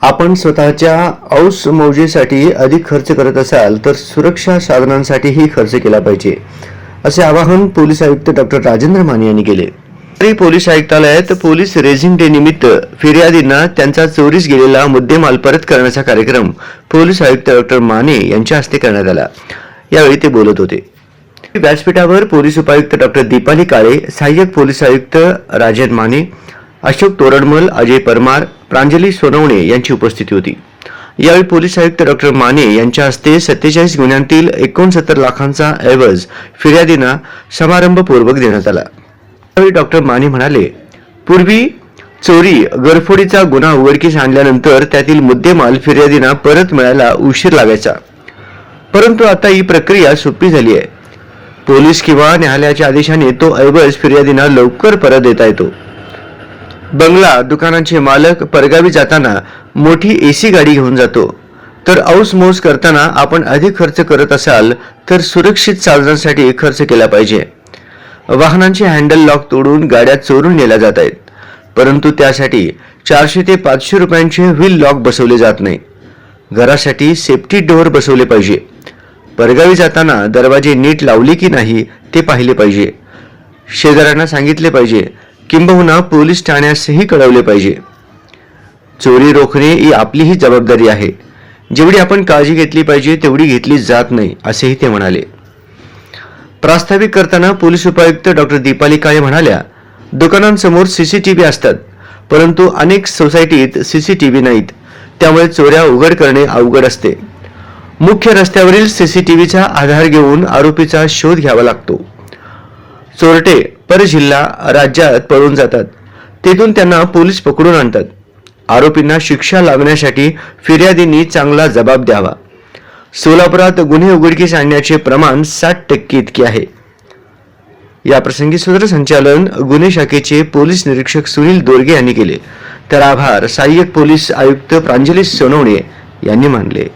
आपण स्वतःच्या औस मौजेसाठी अधिक खर्च करत असाल तर सुरक्षा साधनांसाठीही खर्च केला पाहिजे, असे आवाहन पोलीस आयुक्त डॉक्टर राजेंद्र माने यांनी केले. पोलीस आयुक्तालयात पोलीस रेझिंग डे निमित्त फिर्यादींना त्यांचा चोरीस गेलेला मुद्देमाल परत करण्याचा कार्यक्रम पोलीस आयुक्त डॉक्टर माने यांच्या हस्ते करण्यात आला. यावेळी ते बोलत होते. व्यासपीठावर पोलीस उपायुक्त डॉक्टर दीपाली काळे, सहाय्यक पोलीस आयुक्त राजन माने, अशोक तोरडमल, अजय परमार, प्रांजली सोनवणे यांची उपस्थिती होती. यावेळी पोलीस आयुक्त डॉक्टर माने यांच्या हस्ते 47 गुन्ह्यांतील 69 लाखांचा ऐवज फिर्यादींना समारंभपूर्वक देण्यात आला. यावेळी डॉक्टर माने म्हणाले, पूर्वी चोरी गरफोडीचा गुन्हा उघडकीस आणल्यानंतर त्यातील मुद्देमाल फिर्यादींना परत मिळायला उशीर लागायचा, परंतु आता ही प्रक्रिया सोपी झाली आहे. पोलीस किंवा न्यायालयाच्या आदेशाने तो ऐवज फिर्यादींना लवकर परत देता येतो. बंगला दुकानांचे मालक परगावी जाताना मोठी एसी गाडी घेऊन जातो, तर औसमौस करताना आपण अधिक खर्च करत असाल तर सुरक्षित साधनांसाठी खर्च केला पाहिजे. वाहनांचे हँडल लॉक तोडून गाड्या चोरून नेल्या जात आहेत, परंतु त्यासाठी 400 ते 500 रुपयांचे व्हील लॉक बसवले जात नाही. घरासाठी सेफ्टी डोअर बसवले पाहिजे. परगावी जाताना दरवाजे नीट लावले की नाही ते पाहिले पाहिजे. शेजाऱ्यांना सांगितले पाहिजे, किंबहुना पोलीस ठाण्यासही कळवले पाहिजे. चोरी रोखणे ही आपलीही जबाबदारी आहे. जेवढी आपण काळजी घेतली पाहिजे तेवढी घेतली जात नाही, असेही ते म्हणाले. प्रास्ताविक करताना पोलीस उपायुक्त डॉक्टर दीपाली काळे म्हणाल्या, दुकानांसमोर सीसीटीव्ही असतात, परंतु अनेक सोसायटीत सीसीटीव्ही नाहीत, त्यामुळे चोऱ्या उघड करणे अवघड असते. मुख्य रस्त्यावरील सीसीटीव्हीचा आधार घेऊन आरोपीचा शोध घ्यावा लागतो. चोरटे परजिल्हा राज्यात पळून जातात, तेथून त्यांना पोलीस पकडून आणतात. आरोपींना शिक्षा लागण्यासाठी फिर्यादींनी चांगला जबाब द्यावा. सोलापुरात गुन्हे उघडकीस आणण्याचे प्रमाण 60% इतके आहे. याप्रसंगी सूत्रसंचालन गुन्हे शाखेचे पोलीस निरीक्षक सुनील दोरगे यांनी केले, तर आभार सहाय्यक पोलीस आयुक्त प्रांजली सोनवणे यांनी मानले.